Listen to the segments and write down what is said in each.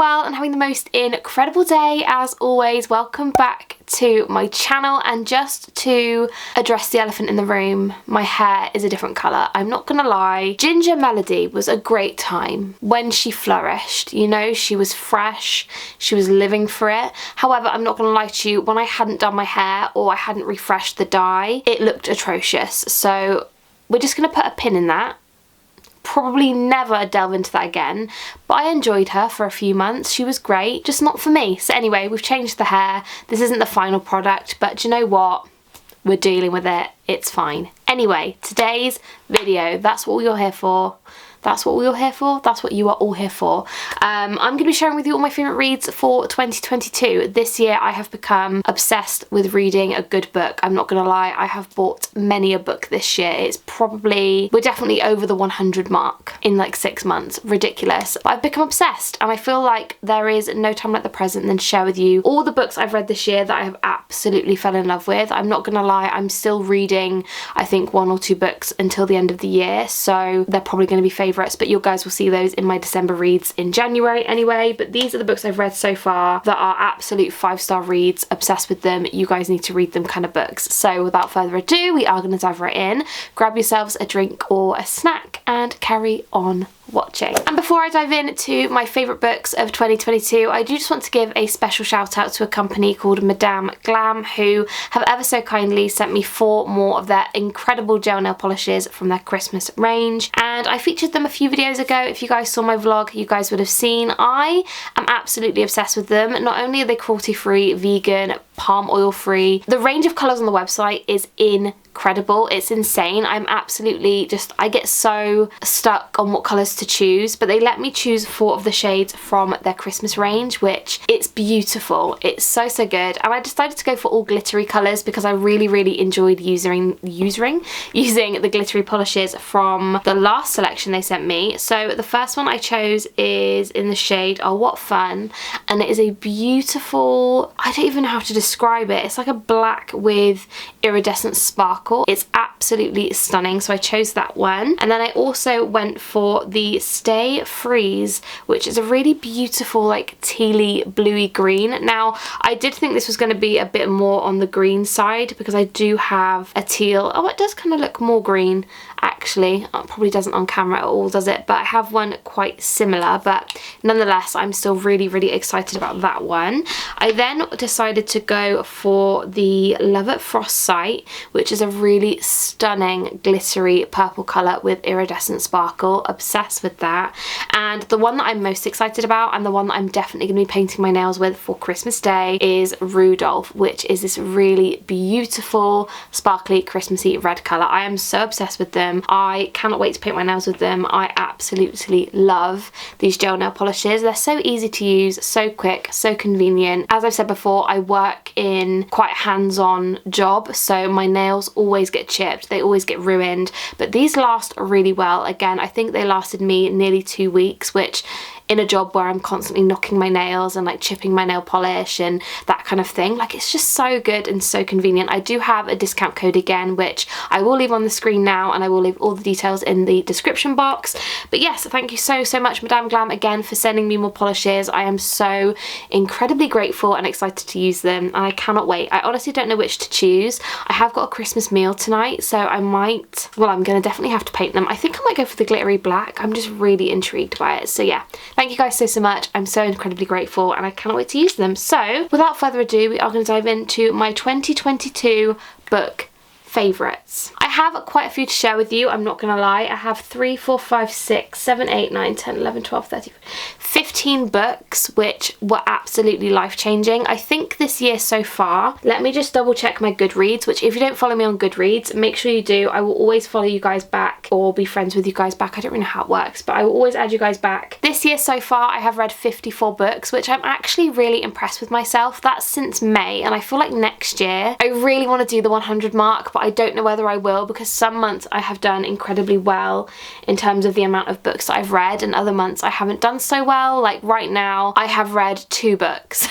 well and having the most incredible day as always. Welcome back to my channel, and just to address the elephant in the room, my hair is a different colour. I'm not gonna lie, Ginger Melody was a great time when she flourished, you know, she was fresh, she was living for it. However, I'm not gonna lie to you, when I hadn't done my hair or I hadn't refreshed the dye, it looked atrocious. So we're just gonna put a pin in that. Probably never delve into that again, but I enjoyed her for a few months. She was great, just not for me. So anyway, we've changed the hair. This isn't the final product, but do you know what? We're dealing with it. It's fine. Anyway, today's video, that's what you're here for. That's what we're here for. That's what you are all here for. I'm going to be sharing with you all my favourite reads for 2022. This year I have become obsessed with reading a good book. I'm not going to lie, I have bought many a book this year. It's probably, we're definitely over the 100 mark in like 6 months. Ridiculous. But I've become obsessed, and I feel like there is no time like the present than to share with you all the books I've read this year that I have absolutely fell in love with. I'm not going to lie, I'm still reading I think 1 or 2 books until the end of the year, so they're probably going to be favourites, but you guys will see those in my December reads in January anyway. But these are the books I've read so far that are absolute 5-star reads. Obsessed with them. You guys need to read them kind of books. So without further ado, we are going to dive right in. Grab yourselves a drink or a snack and carry on watching. And before I dive into my favourite books of 2022, I do just want to give a special shout out to a company called Madame Glam, who have ever so kindly sent me 4 more of their incredible gel nail polishes from their Christmas range, and I featured them a few videos ago. If you guys saw my vlog, you guys would have seen I am absolutely obsessed with them. Not only are they cruelty free, vegan, palm oil free, the range of colours on the website is incredible. It's insane. I'm absolutely just, I get so stuck on what colours to choose, but they let me choose 4 of the shades from their Christmas range, which it's beautiful. It's so good, and I decided to go for all glittery colours because I really enjoyed using the glittery polishes from the last selection they sent me. So the first one I chose is in the shade Oh What Fun, and it is a beautiful, I don't even know how to describe it, it's like a black with iridescent sparkle. It's absolutely stunning, so I chose that one. And then I also went for the Stay Freeze, which is a really beautiful like tealy bluey green. Now I did think this was going to be a bit more on the green side because I do have a teal. Oh, it does kind of look more green actually. It probably doesn't on camera at all, does it? But I have one quite similar, but nonetheless I'm still really excited about that one. I then decided to go for the Love at Frost Sight, which is a really stunning glittery purple colour with iridescent sparkle. Obsessed with that. And the one that I'm most excited about, and the one that I'm definitely going to be painting my nails with for Christmas Day, is Rudolph, which is this really beautiful sparkly Christmassy red colour. I am so obsessed with them. I cannot wait to paint my nails with them. I absolutely love these gel nail polishes. They're so easy to use, so quick, so convenient. As I've said before, I work in quite a hands-on job, so my nails always get chipped, they always get ruined, but these last really well. Again, I think they lasted me nearly 2 weeks, which in a job where I'm constantly knocking my nails and like chipping my nail polish and that kind of thing, like it's just so good and so convenient. I do have a discount code again, which I will leave on the screen now, and I will leave all the details in the description box. But yes, thank you so much Madame Glam again for sending me more polishes. I am so incredibly grateful and excited to use them, and I cannot wait. I honestly don't know which to choose. I have got a Christmas meal tonight, so I might, well, I'm gonna definitely have to paint them. I think I might go for the glittery black. I'm just really intrigued by it. So yeah, thank you guys so much. I'm so incredibly grateful, and I cannot wait to use them. So without further ado, we are going to dive into my 2022 book favourites. I have quite a few to share with you, I'm not gonna lie. I have 3, 4, 5, 6, 7, 8, 9, 10, 11, 12, 13, 15 books which were absolutely life-changing. I think this year so far, let me just double check my Goodreads, which if you don't follow me on Goodreads, make sure you do. I will always follow you guys back or be friends with you guys back. I don't really know how it works, but I will always add you guys back. This year so far, I have read 54 books, which I'm actually really impressed with myself. That's since May, and I feel like next year, I really want to do the 100 mark, but I don't know whether I will, because some months I have done incredibly well in terms of the amount of books that I've read, and other months I haven't done so well. Like right now, I have read 2 books.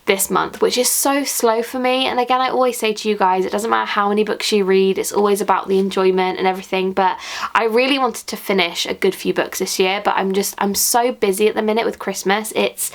this month, which is so slow for me. And again, I always say to you guys, it doesn't matter how many books you read, it's always about the enjoyment and everything. But I really wanted to finish a good few books this year, but I'm so busy at the minute with Christmas. It's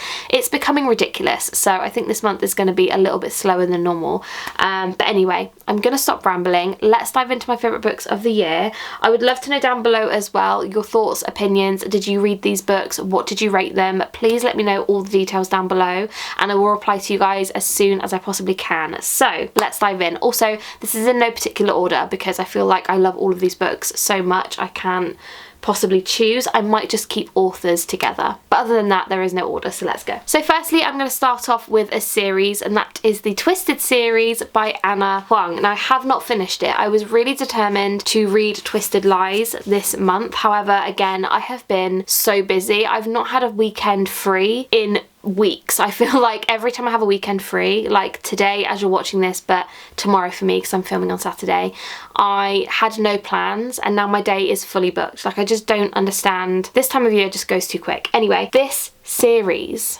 becoming ridiculous. So I think this month is going to be a little bit slower than normal. But anyway, I'm going to stop rambling. Let's dive into my favourite books of the year. I would love to know down below as well your thoughts, opinions. Did you read these books? What did you rate them? Please let me know all the details down below, and I will reply to you guys as soon as I possibly can. So let's dive in. Also, this is in no particular order because I feel like I love all of these books so much I can't possibly choose. I might just keep authors together, but other than that there is no order, so let's go. So firstly, I'm going to start off with a series, and that is the Twisted series by Anna Huang. Now I have not finished it. I was really determined to read Twisted Lies this month. However, again, I have been so busy. I've not had a weekend free in weeks. I feel like every time I have a weekend free, like today as you're watching this, but tomorrow for me because I'm filming on Saturday, I had no plans and now my day is fully booked. Like I just don't understand. This time of year just goes too quick. Anyway, this series,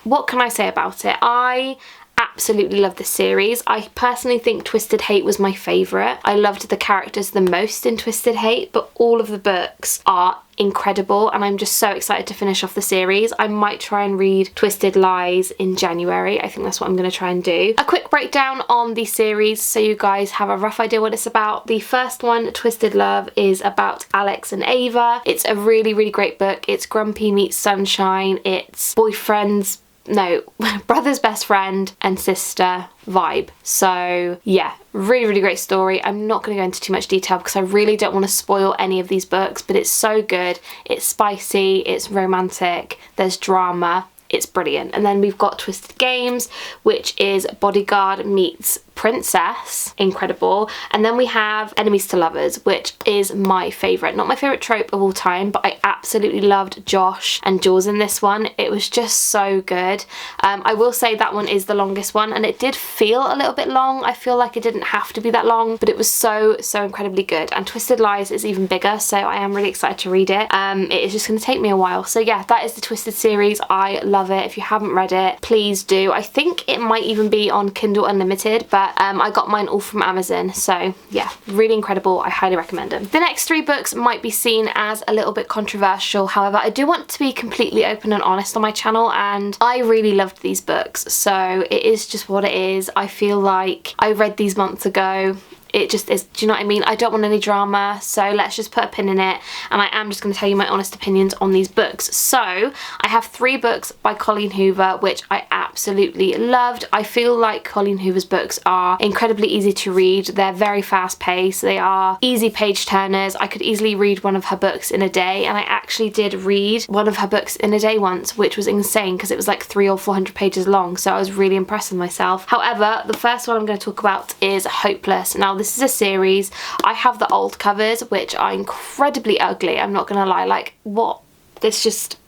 what can I say about it? I absolutely love this series. I personally think Twisted Hate was my favourite. I loved the characters the most in Twisted Hate, but all of the books are incredible and I'm just so excited to finish off the series. I might try and read Twisted Lies in January. I think that's what I'm going to try and do. A quick breakdown on the series so you guys have a rough idea what it's about. The first one, Twisted Love, is about Alex and Ava. It's a really, really great book. It's Grumpy meets Sunshine. It's brother's best friend and sister vibe. So yeah, really, really great story. I'm not going to go into too much detail because I really don't want to spoil any of these books, but it's so good. It's spicy, it's romantic, there's drama. It's brilliant. And then we've got Twisted Games, which is Bodyguard meets Princess. Incredible. And then we have Enemies to Lovers, which is my favourite. Not my favourite trope of all time, but I absolutely loved Josh and Jules in this one. It was just so good. I will say that one is the longest one, and it did feel a little bit long. I feel like it didn't have to be that long, but it was so incredibly good. And Twisted Lies is even bigger, so I am really excited to read it. It is just going to take me a while. So yeah, that is the Twisted series. I love it. If you haven't read it, please do. I think it might even be on Kindle Unlimited, but I got mine all from Amazon. So yeah, really incredible. I highly recommend them. The next three books might be seen as a little bit controversial. However, I do want to be completely open and honest on my channel, and I really loved these books. So it is just what it is. I feel like I read these months ago. It just is, do you know what I mean? I don't want any drama, so let's just put a pin in it, and I am just going to tell you my honest opinions on these books. So I have 3 books by Colleen Hoover, which I absolutely loved. I feel like Colleen Hoover's books are incredibly easy to read. They're very fast paced. They are easy page turners. I could easily read one of her books in a day, and I actually did read one of her books in a day once, which was insane because it was like 300 or 400 pages long, so I was really impressed with myself. However, the first one I'm going to talk about is Hopeless. Now, this is a series. I have the old covers, which are incredibly ugly. I'm not gonna lie, like, what? It's just,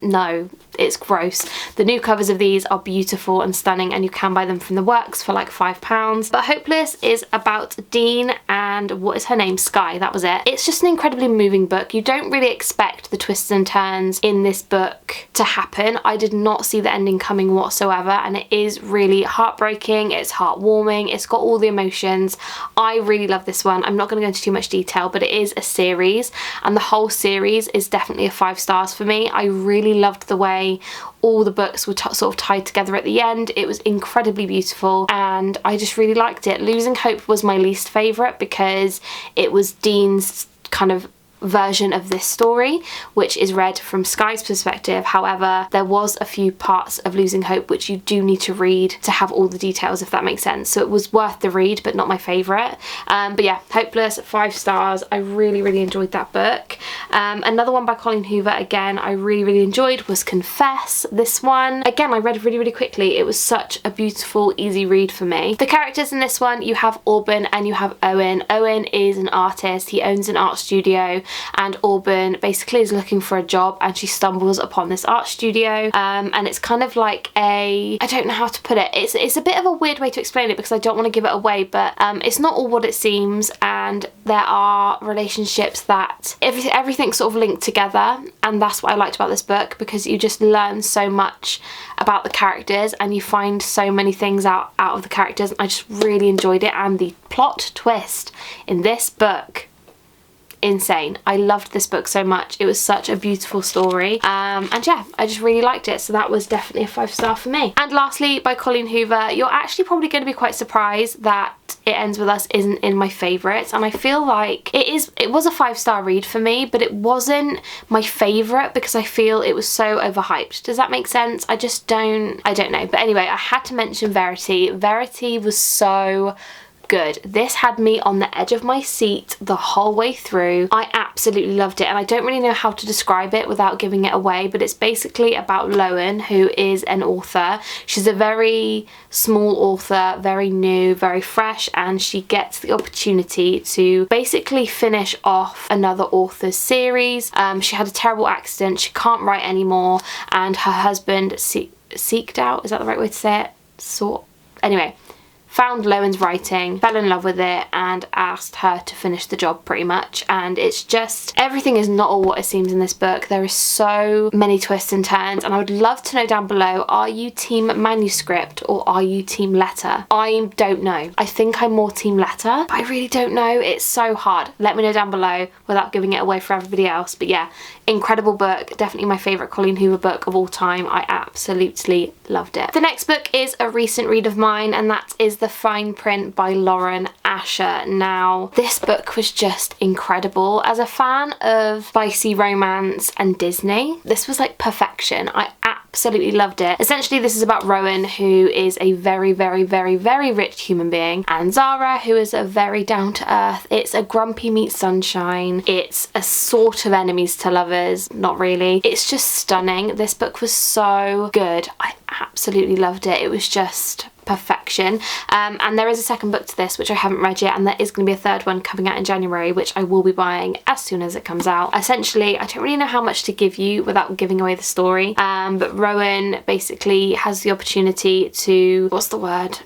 no, it's gross. The new covers of these are beautiful and stunning, and you can buy them from the works for like £5. But Hopeless is about Dean and what is her name? Sky, that was it. It's just an incredibly moving book. You don't really expect the twists and turns in this book to happen. I did not see the ending coming whatsoever, and it is really heartbreaking. It's heartwarming. It's got all the emotions. I really love this one. I'm not going to go into too much detail, but it is a series, and the whole series is definitely a 5 stars for me. I really loved the way all the books were sort of tied together at the end. It was incredibly beautiful, and I just really liked it. Losing Hope was my least favourite because it was Dean's kind of version of this story, which is read from Sky's perspective. However, there was a few parts of Losing Hope which you do need to read to have all the details, if that makes sense. So it was worth the read, but not my favourite. But yeah, Hopeless, 5 stars. I really, really enjoyed that book. Another one by Colleen Hoover, again, I really, really enjoyed, was Confess. This one, again, I read really, really quickly. It was such a beautiful, easy read for me. The characters in this one, you have Auburn and you have Owen. Owen is an artist. He owns an art studio. and Auburn basically is looking for a job, and she stumbles upon this art studio, and it's kind of like I don't know how to put it, it's a bit of a weird way to explain it because I don't want to give it away, but it's not all what it seems, and there are relationships that everything's sort of linked together, and that's what I liked about this book, because you just learn so much about the characters and you find so many things out of the characters. I just really enjoyed it, and the plot twist in this book, insane. I loved this book so much. It was such a beautiful story, and yeah, I just really liked it, so that was definitely a 5-star for me. And lastly, by Colleen Hoover, you're actually probably going to be quite surprised that It Ends With Us isn't in my favourites, and I feel like it was a 5-star read for me, but it wasn't my favourite because I feel it was so overhyped. Does that make sense? I don't know. But anyway, I had to mention Verity. Verity was so good. This had me on the edge of my seat the whole way through. I absolutely loved it, and I don't really know how to describe it without giving it away, but it's basically about Loan, who is an author. She's a very small author, very new, very fresh, and she gets the opportunity to basically finish off another author's series. She had a terrible accident, she can't write anymore, and her husband seeked out, is that the right way to say it? Anyway, found Lowen's writing, fell in love with it, and asked her to finish the job pretty much. And it's just, everything is not all what it seems in this book. There is so many twists and turns, and I would love to know down below, are you team manuscript or are you team letter? I don't know. I think I'm more team letter, but I really don't know. It's so hard. Let me know down below without giving it away for everybody else. But yeah, incredible book. Definitely my favourite Colleen Hoover book of all time. I absolutely loved it. The next book is a recent read of mine, and that is The Fine Print by Lauren Asher. Now, this book was just incredible. As a fan of spicy romance and Disney, this was like perfection. I absolutely loved it. Essentially, this is about Rowan, who is a very, very, very, very rich human being, and Zara, who is a very down-to-earth. It's a grumpy meets sunshine. It's a sort of enemies to lovers, not really. It's just stunning. This book was so good. I absolutely loved it. It was just perfection. And there is a second book to this which I haven't read yet, and there is going to be a third one coming out in January, which I will be buying as soon as it comes out. Essentially, I don't really know how much to give you without giving away the story, but Rowan basically has the opportunity to,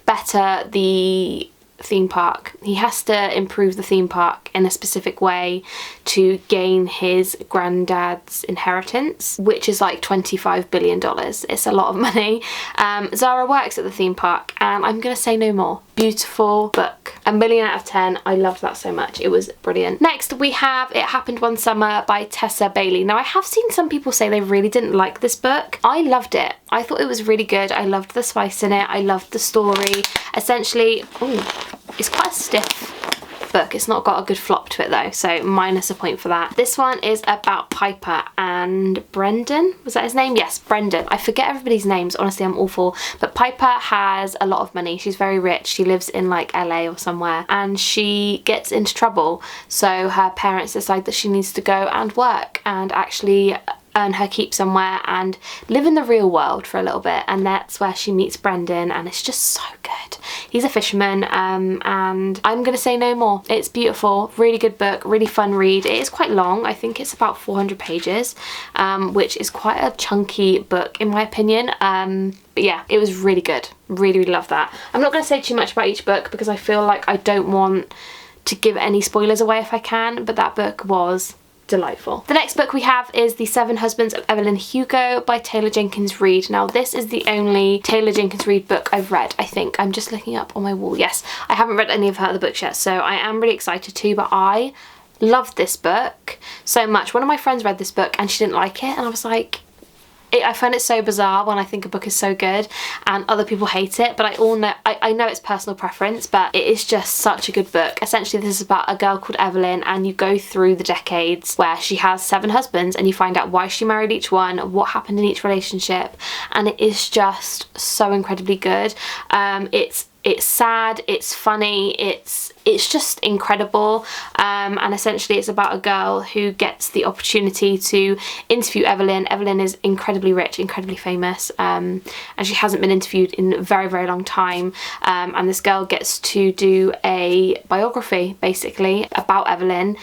better the theme park. He has to improve the theme park in a specific way to gain his granddad's inheritance, which is like $25 billion. It's a lot of money. Zara works at the theme park, and I'm gonna say no more. Beautiful book. 1,000,000 out of 10. I loved that so much. It was brilliant. Next we have It Happened One Summer by Tessa Bailey. Now, I have seen some people say they really didn't like this book. I loved it. I thought it was really good. I loved the spice in it. I loved the story. Essentially, it's quite a stiff book. It's not got a good flop to it though, so minus a point for that. This one is about Piper and Brendan. Was that his name? Yes, Brendan. I forget everybody's names. Honestly, I'm awful. But Piper has a lot of money. She's very rich. She lives in like LA or somewhere, and she gets into trouble. So her parents decide that she needs to go and work and actually earn her keep somewhere and live in the real world for a little bit, and that's where she meets Brendan, and it's just so good. He's a fisherman, and I'm gonna say no more. It's beautiful, really good book, really fun read. It is quite long. I think it's about 400 pages, which is quite a chunky book in my opinion. But yeah, it was really good. Really, really love that. I'm not gonna say too much about each book because I feel like I don't want to give any spoilers away if I can, but that book was delightful. The next book we have is The Seven Husbands of Evelyn Hugo by Taylor Jenkins Reid. Now, this is the only Taylor Jenkins Reid book I've read, I think. I'm just looking up on my wall. Yes, I haven't read any of her other books yet, so I am really excited to, but I loved this book so much. One of my friends read this book and she didn't like it, and I was like, I find it so bizarre when I think a book is so good and other people hate it, but I know it's personal preference, but it is just such a good book. Essentially, this is about a girl called Evelyn, and you go through the decades where she has 7 husbands, and you find out why she married each one, what happened in each relationship, and it is just so incredibly good. It's sad, it's funny, it's just incredible, and essentially it's about a girl who gets the opportunity to interview Evelyn. Evelyn is incredibly rich, incredibly famous, and she hasn't been interviewed in a very, very long time, and this girl gets to do a biography basically about Evelyn.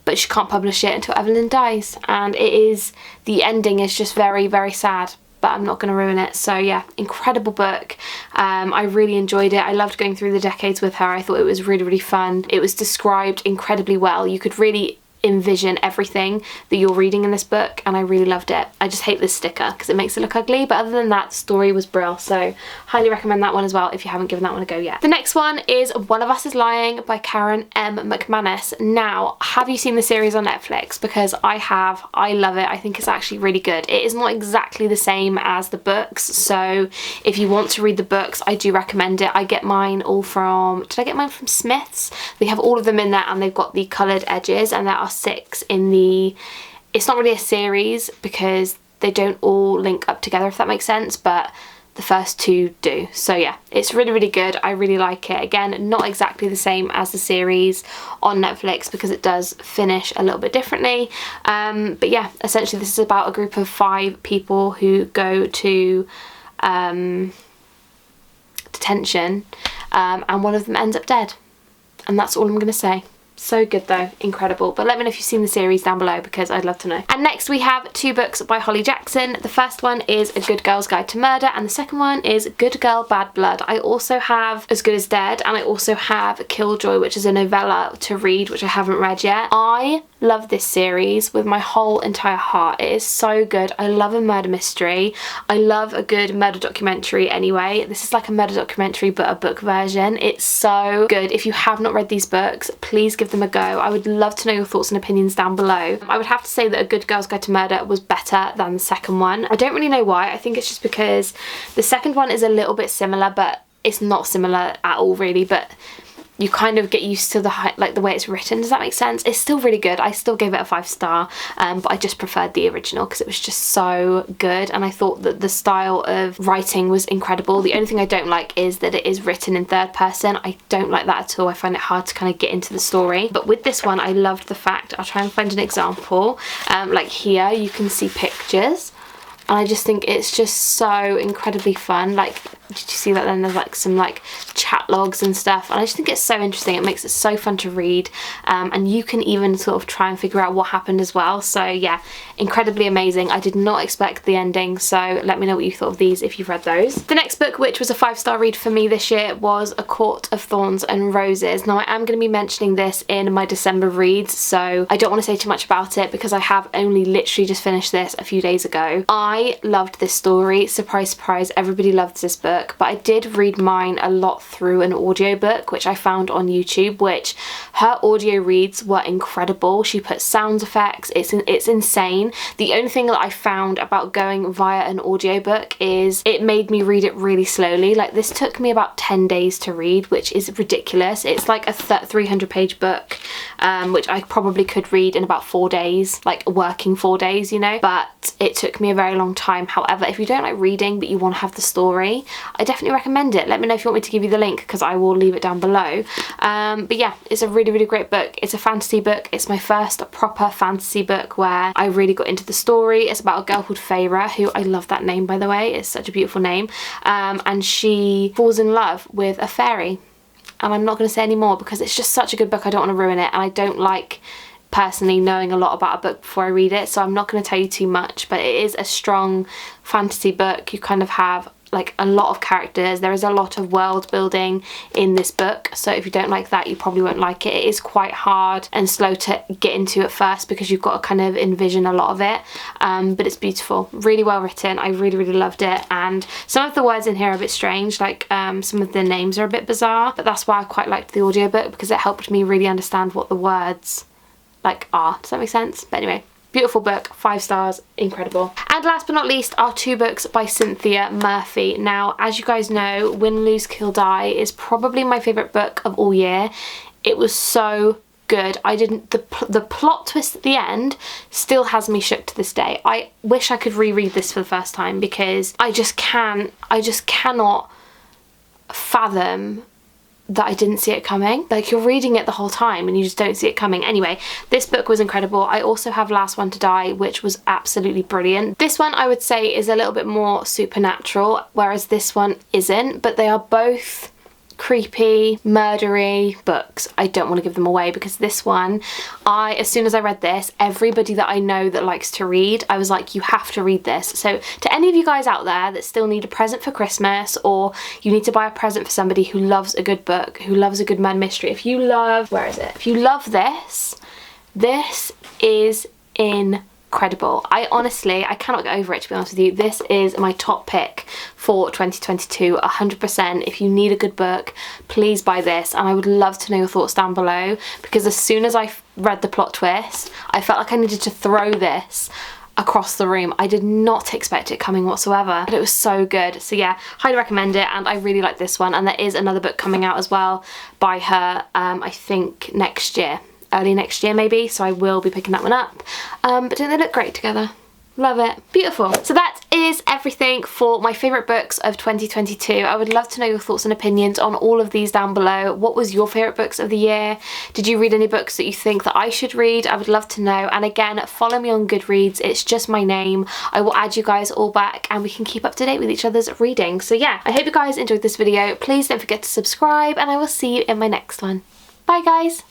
but she can't publish it until Evelyn dies, and the ending is just very, very sad, but I'm not going to ruin it. So yeah, incredible book. I really enjoyed it. I loved going through the decades with her. I thought it was really, really fun. It was described incredibly well. You could really envision everything that you're reading in this book, and I really loved it. I just hate this sticker because it makes it look ugly, but other than that, the story was brilliant, so highly recommend that one as well if you haven't given that one a go yet. The next one is One of Us is Lying by Karen M. McManus. Now, have you seen the series on Netflix? Because I have. I love it. I think it's actually really good. It is not exactly the same as the books, so if you want to read the books, I do recommend it. I get mine all from, did I get mine from Smith's? They have all of them in there, and they've got the coloured edges, and there are 6 in the, it's not really a series because they don't all link up together, if that makes sense, but the first 2 do. So yeah, it's really, really good. I really like it. Again, not exactly the same as the series on Netflix because it does finish a little bit differently, but yeah, essentially this is about a group of 5 people who go to detention, and one of them ends up dead, and that's all I'm gonna say. So good though, incredible. But let me know if you've seen the series down below because I'd love to know. And next we have 2 books by Holly Jackson. The first one is A Good Girl's Guide to Murder, and the second one is Good Girl Bad Blood. I also have As Good as Dead, and I also have Killjoy, which is a novella to read, which I haven't read yet. I love this series with my whole entire heart. It is so good. I love a murder mystery. I love a good murder documentary anyway. This is like a murder documentary but a book version. It's so good. If you have not read these books, please give them a go. I would love to know your thoughts and opinions down below. I would have to say that A Good Girl's Guide to Murder was better than the second one. I don't really know why. I think it's just because the second one is a little bit similar, but it's not similar at all really, but you kind of get used to the way it's written. Does that make sense? It's still really good. I still gave it a 5-star, but I just preferred the original because it was just so good, and I thought that the style of writing was incredible. The only thing I don't like is that it is written in 3rd person. I don't like that at all. I find it hard to kind of get into the story. But with this one, I loved the fact, I'll try and find an example, like here you can see pictures, and I just think it's just so incredibly fun. Like, did you see that? Then there's like some like chat logs and stuff, and I just think it's so interesting. It makes it so fun to read, and you can even sort of try and figure out what happened as well. So yeah, incredibly amazing. I did not expect the ending, so let me know what you thought of these if you've read those. The next book, which was a 5-star read for me this year, was A Court of Thorns and Roses. Now, I am going to be mentioning this in my December reads, so I don't want to say too much about it because I have only literally just finished this a few days ago. I loved this story. Surprise, surprise, everybody loves this book. But I did read mine a lot through an audiobook, which I found on YouTube, which her audio reads were incredible. She put sound effects. It's insane. The only thing that I found about going via an audiobook is it made me read it really slowly. Like, this took me about 10 days to read, which is ridiculous. It's like a 300-page book, which I probably could read in about 4 days, like working 4 days, you know, but it took me a very long time. However, if you don't like reading but you want to have the story, I definitely recommend it. Let me know if you want me to give you the link because I will leave it down below. But yeah, it's a really, really great book. It's a fantasy book. It's my first proper fantasy book where I really got into the story. It's about a girl called Feyre, who, I love that name by the way, it's such a beautiful name, and she falls in love with a fairy. And I'm not going to say any more because it's just such a good book. I don't want to ruin it, and I don't like personally knowing a lot about a book before I read it, so I'm not going to tell you too much, but it is a strong fantasy book. You kind of have like a lot of characters. There is a lot of world building in this book, so if you don't like that, you probably won't like it. It is quite hard and slow to get into at first because you've got to kind of envision a lot of it, but it's beautiful, really well written. I really, really loved it, and some of the words in here are a bit strange, like some of the names are a bit bizarre, but that's why I quite liked the audiobook because it helped me really understand what the words like are. Does that make sense? But anyway, beautiful book, 5 stars, incredible. And last but not least are 2 books by Cynthia Murphy. Now, as you guys know, Win, Lose, Kill, Die is probably my favourite book of all year. It was so good. The plot twist at the end still has me shook to this day. I wish I could reread this for the first time because I just cannot fathom that I didn't see it coming. Like, you're reading it the whole time and you just don't see it coming. Anyway, this book was incredible. I also have Last One to Die, which was absolutely brilliant. This one I would say is a little bit more supernatural, whereas this one isn't, but they are both creepy, murdery books, I don't want to give them away, because this one, as soon as I read this, everybody that I know that likes to read, I was like, you have to read this. So to any of you guys out there that still need a present for Christmas, or you need to buy a present for somebody who loves a good book, who loves a good murder mystery, if you love, where is it? If you love this, this is incredible. I cannot get over it, to be honest with you. This is my top pick for 2022, 100%. If you need a good book, please buy this, and I would love to know your thoughts down below, because as soon as I read the plot twist, I felt like I needed to throw this across the room. I did not expect it coming whatsoever, but it was so good. So yeah, highly recommend it, and I really like this one. And there is another book coming out as well by her, I think next year, early next year maybe, so I will be picking that one up. But don't they look great together? Love it. Beautiful. So that is everything for my favourite books of 2022. I would love to know your thoughts and opinions on all of these down below. What was your favourite books of the year? Did you read any books that you think that I should read? I would love to know. And again, follow me on Goodreads. It's just my name. I will add you guys all back, and we can keep up to date with each other's reading. So yeah, I hope you guys enjoyed this video. Please don't forget to subscribe, and I will see you in my next one. Bye guys.